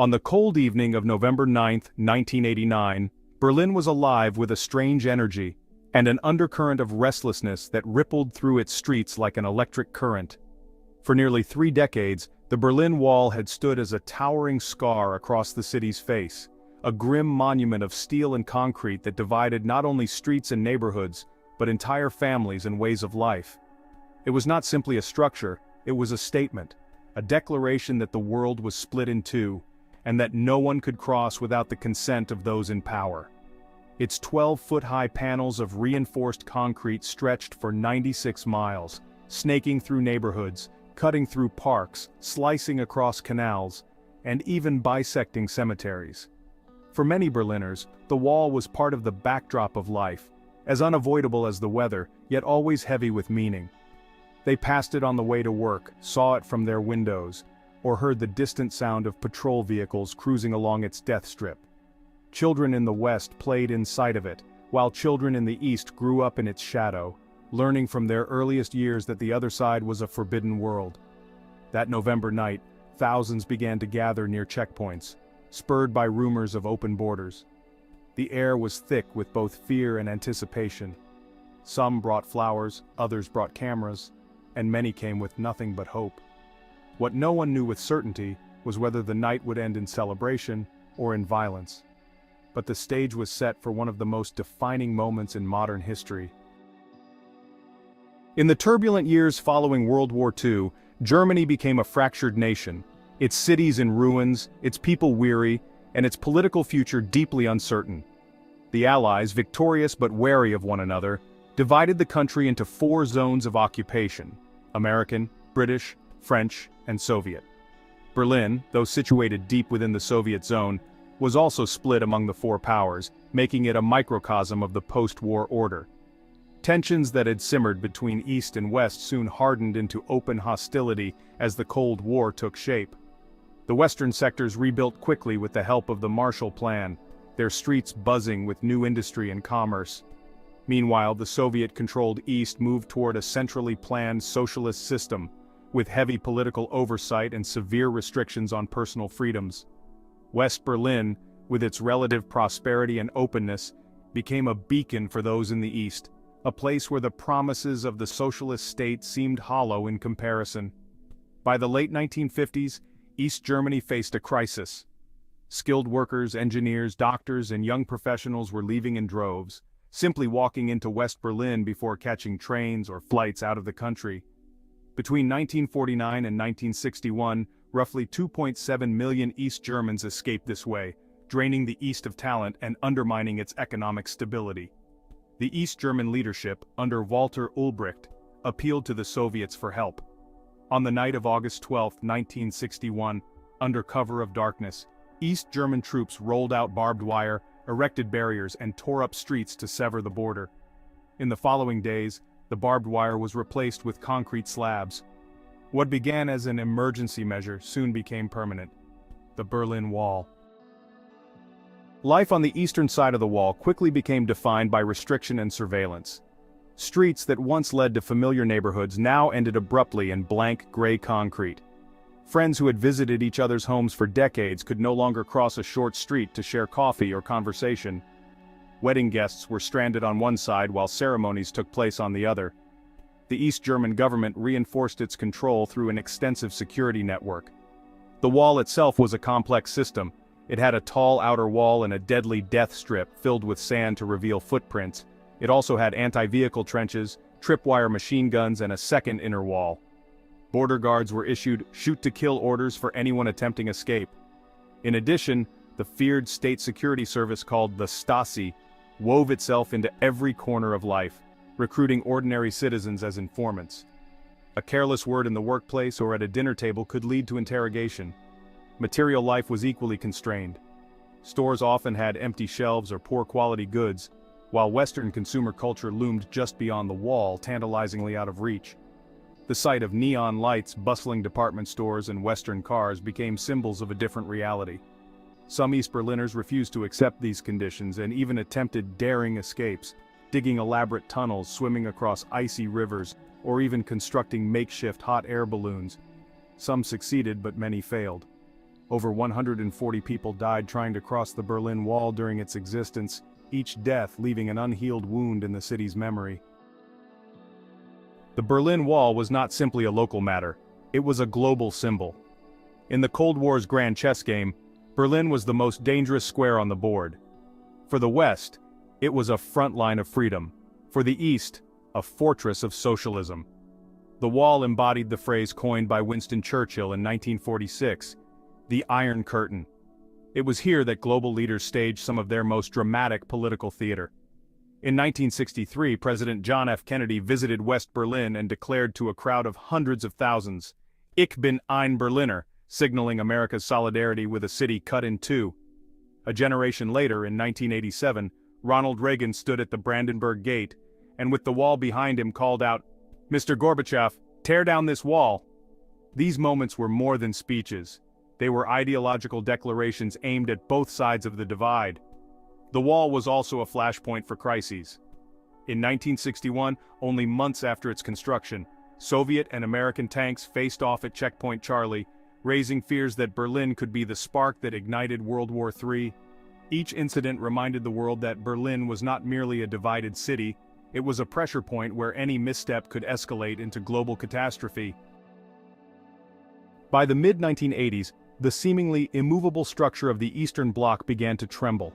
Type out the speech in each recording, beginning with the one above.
On the cold evening of November 9, 1989, Berlin was alive with a strange energy, and an undercurrent of restlessness that rippled through its streets like an electric current. For nearly 3 decades, the Berlin Wall had stood as a towering scar across the city's face, a grim monument of steel and concrete that divided not only streets and neighborhoods, but entire families and ways of life. It was not simply a structure, it was a statement, a declaration that the world was split in two, and that no one could cross without the consent of those in power. Its 12-foot-high panels of reinforced concrete stretched for 96 miles, snaking through neighborhoods, cutting through parks, slicing across canals, and even bisecting cemeteries. For many Berliners, the wall was part of the backdrop of life, as unavoidable as the weather, yet always heavy with meaning. They passed it on the way to work, saw it from their windows, or heard the distant sound of patrol vehicles cruising along its death strip. Children in the West played inside of it, while children in the East grew up in its shadow, learning from their earliest years that the other side was a forbidden world. That November night, thousands began to gather near checkpoints, spurred by rumors of open borders. The air was thick with both fear and anticipation. Some brought flowers, others brought cameras, and many came with nothing but hope. What no one knew with certainty was whether the night would end in celebration or in violence. But the stage was set for one of the most defining moments in modern history. In the turbulent years following World War II, Germany became a fractured nation, its cities in ruins, its people weary, and its political future deeply uncertain. The Allies, victorious but wary of one another, divided the country into 4 zones of occupation: American, British, French, and Soviet. Berlin, though situated deep within the Soviet zone, was also split among the 4 powers, making it a microcosm of the post-war order. Tensions that had simmered between East and West soon hardened into open hostility as the Cold War took shape. The western sectors rebuilt quickly with the help of the Marshall Plan, their streets buzzing with new industry and commerce. Meanwhile, the Soviet-controlled East moved toward a centrally planned socialist system, with heavy political oversight and severe restrictions on personal freedoms. West Berlin, with its relative prosperity and openness, became a beacon for those in the East, a place where the promises of the socialist state seemed hollow in comparison. By the late 1950s, East Germany faced a crisis. Skilled workers, engineers, doctors, and young professionals were leaving in droves, simply walking into West Berlin before catching trains or flights out of the country. Between 1949 and 1961, roughly 2.7 million East Germans escaped this way, draining the East of talent and undermining its economic stability. The East German leadership, under Walter Ulbricht, appealed to the Soviets for help. On the night of August 12, 1961, under cover of darkness, East German troops rolled out barbed wire, erected barriers, and tore up streets to sever the border. In the following days, the barbed wire was replaced with concrete slabs. What began as an emergency measure soon became permanent: the Berlin Wall. Life on the eastern side of the wall quickly became defined by restriction and surveillance. Streets that once led to familiar neighborhoods now ended abruptly in blank gray concrete. Friends who had visited each other's homes for decades could no longer cross a short street to share coffee or conversation. Wedding guests were stranded on one side while ceremonies took place on the other. The East German government reinforced its control through an extensive security network. The wall itself was a complex system. It had a tall outer wall and a deadly death strip filled with sand to reveal footprints. It also had anti-vehicle trenches, tripwire machine guns, and a second inner wall. Border guards were issued shoot-to-kill orders for anyone attempting escape. In addition, the feared state security service called the Stasi wove itself into every corner of life, recruiting ordinary citizens as informants. A careless word in the workplace or at a dinner table could lead to interrogation. Material life was equally constrained. Stores often had empty shelves or poor quality goods, while Western consumer culture loomed just beyond the wall, tantalizingly out of reach. The sight of neon lights, bustling department stores, and Western cars became symbols of a different reality. Some East Berliners refused to accept these conditions and even attempted daring escapes, digging elaborate tunnels, swimming across icy rivers, or even constructing makeshift hot air balloons. Some succeeded, but many failed. Over 140 people died trying to cross the Berlin Wall during its existence, each death leaving an unhealed wound in the city's memory. The Berlin Wall was not simply a local matter, it was a global symbol. In the Cold War's grand chess game, Berlin was the most dangerous square on the board. For the West, it was a front line of freedom. For the East, a fortress of socialism. The wall embodied the phrase coined by Winston Churchill in 1946, the Iron Curtain. It was here that global leaders staged some of their most dramatic political theater. In 1963, President John F. Kennedy visited West Berlin and declared to a crowd of hundreds of thousands, "Ich bin ein Berliner," signaling America's solidarity with a city cut in two. A generation later, in 1987, Ronald Reagan stood at the Brandenburg Gate, and with the wall behind him called out, "Mr. Gorbachev, tear down this wall." These moments were more than speeches. They were ideological declarations aimed at both sides of the divide. The wall was also a flashpoint for crises. In 1961, only months after its construction, Soviet and American tanks faced off at Checkpoint Charlie, raising fears that Berlin could be the spark that ignited World War III. Each incident reminded the world that Berlin was not merely a divided city, it was a pressure point where any misstep could escalate into global catastrophe. By the mid-1980s, the seemingly immovable structure of the Eastern Bloc began to tremble.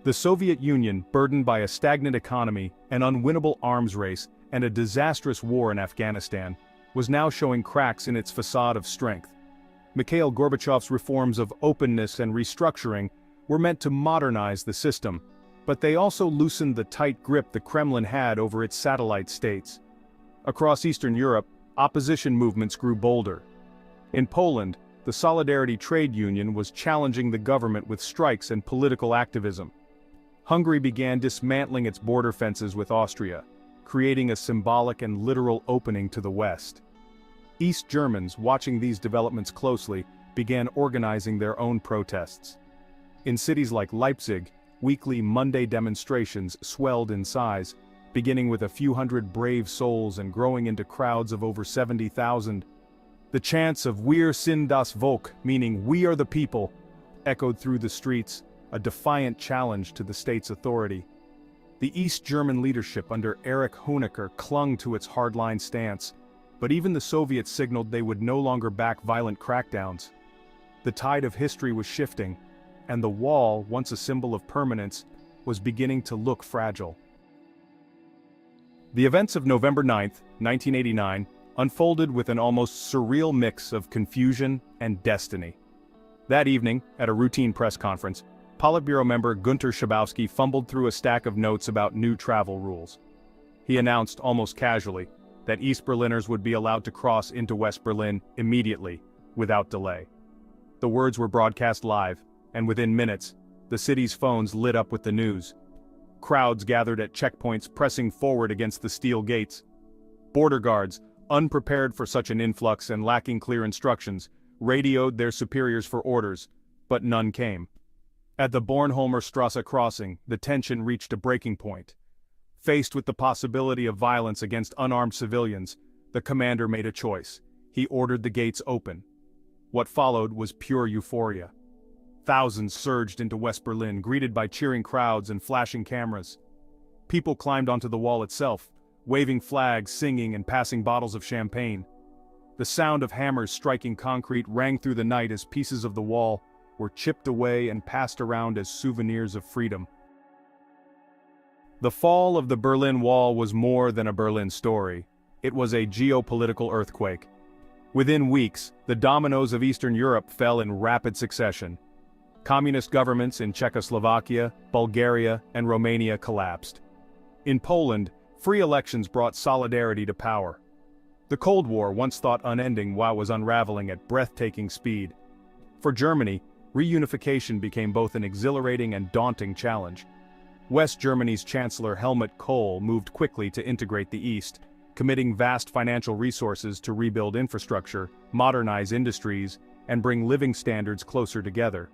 The Soviet Union, burdened by a stagnant economy, an unwinnable arms race, and a disastrous war in Afghanistan, was now showing cracks in its facade of strength. Mikhail Gorbachev's reforms of openness and restructuring were meant to modernize the system, but they also loosened the tight grip the Kremlin had over its satellite states. Across Eastern Europe, opposition movements grew bolder. In Poland, the Solidarity Trade Union was challenging the government with strikes and political activism. Hungary began dismantling its border fences with Austria, creating a symbolic and literal opening to the West. East Germans, watching these developments closely, began organizing their own protests. In cities like Leipzig, weekly Monday demonstrations swelled in size, beginning with a few hundred brave souls and growing into crowds of over 70,000. The chants of "Wir sind das Volk," meaning "we are the people," echoed through the streets, a defiant challenge to the state's authority. The East German leadership under Erich Honecker clung to its hardline stance, but even the Soviets signaled they would no longer back violent crackdowns. The tide of history was shifting, and the wall, once a symbol of permanence, was beginning to look fragile. The events of November 9, 1989, unfolded with an almost surreal mix of confusion and destiny. That evening, at a routine press conference, Politburo member Günter Schabowski fumbled through a stack of notes about new travel rules. He announced, almost casually, that East Berliners would be allowed to cross into West Berlin immediately, without delay. The words were broadcast live, and within minutes, the city's phones lit up with the news. Crowds gathered at checkpoints pressing forward against the steel gates. Border guards, unprepared for such an influx and lacking clear instructions, radioed their superiors for orders, but none came. At the Bornholmer Strasse crossing, the tension reached a breaking point. Faced with the possibility of violence against unarmed civilians, the commander made a choice. He ordered the gates open. What followed was pure euphoria. Thousands surged into West Berlin, greeted by cheering crowds and flashing cameras. People climbed onto the wall itself, waving flags, singing, and passing bottles of champagne. The sound of hammers striking concrete rang through the night as pieces of the wall were chipped away and passed around as souvenirs of freedom. The fall of the Berlin Wall was more than a Berlin story. It was a geopolitical earthquake. Within weeks, the dominoes of Eastern Europe fell in rapid succession. Communist governments in Czechoslovakia, Bulgaria, and Romania collapsed. In Poland, free elections brought solidarity to power. The Cold War, once thought unending, was unraveling at breathtaking speed. For Germany, reunification became both an exhilarating and daunting challenge. West Germany's Chancellor Helmut Kohl moved quickly to integrate the East, committing vast financial resources to rebuild infrastructure, modernize industries, and bring living standards closer together.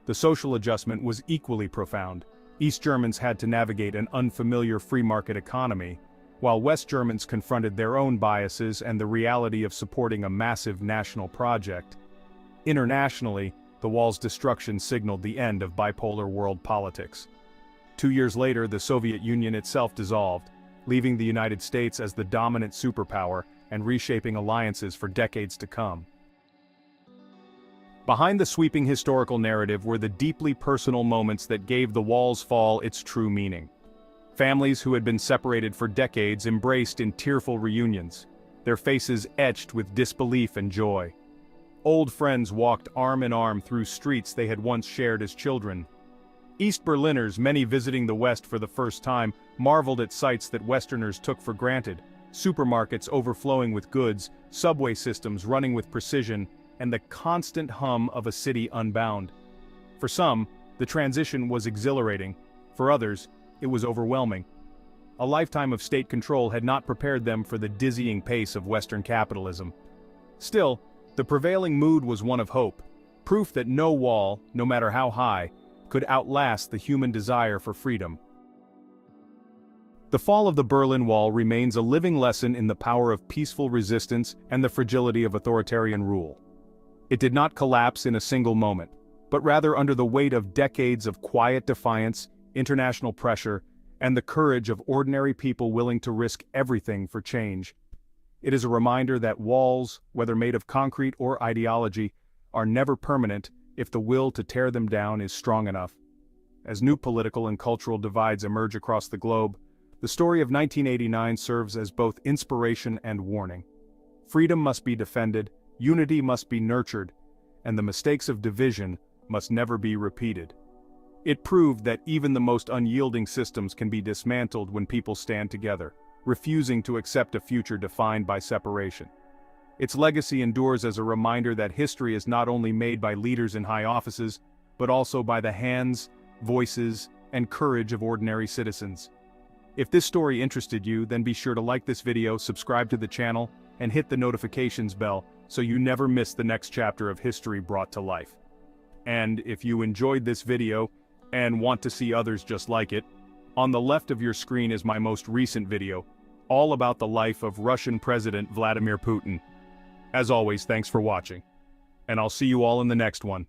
The social adjustment was equally profound. East Germans had to navigate an unfamiliar free market economy, while West Germans confronted their own biases and the reality of supporting a massive national project. Internationally, The wall's destruction signaled the end of bipolar world politics. 2 years later, the Soviet Union itself dissolved, leaving the United States as the dominant superpower and reshaping alliances for decades to come. Behind the sweeping historical narrative were the deeply personal moments that gave the wall's fall its true meaning. Families who had been separated for decades embraced in tearful reunions, their faces etched with disbelief and joy. Old friends walked arm in arm through streets they had once shared as children. East Berliners, many visiting the West for the first time, marveled at sights that Westerners took for granted: supermarkets overflowing with goods, subway systems running with precision, and the constant hum of a city unbound. For some, the transition was exhilarating. For others, it was overwhelming. A lifetime of state control had not prepared them for the dizzying pace of Western capitalism. Still, the prevailing mood was one of hope, proof that no wall, no matter how high, could outlast the human desire for freedom. The fall of the Berlin Wall remains a living lesson in the power of peaceful resistance and the fragility of authoritarian rule. It did not collapse in a single moment, but rather under the weight of decades of quiet defiance, international pressure, and the courage of ordinary people willing to risk everything for change. It is a reminder that walls, whether made of concrete or ideology, are never permanent if the will to tear them down is strong enough. As new political and cultural divides emerge across the globe, the story of 1989 serves as both inspiration and warning. Freedom must be defended, unity must be nurtured, and the mistakes of division must never be repeated. It proved that even the most unyielding systems can be dismantled when people stand together, refusing to accept a future defined by separation. Its legacy endures as a reminder that history is not only made by leaders in high offices, but also by the hands, voices, and courage of ordinary citizens. If this story interested you, then be sure to like this video, subscribe to the channel, and hit the notifications bell so you never miss the next chapter of history brought to life. And if you enjoyed this video and want to see others just like it, on the left of your screen is my most recent video, all about the life of Russian President Vladimir Putin. As always, thanks for watching, and I'll see you all in the next one.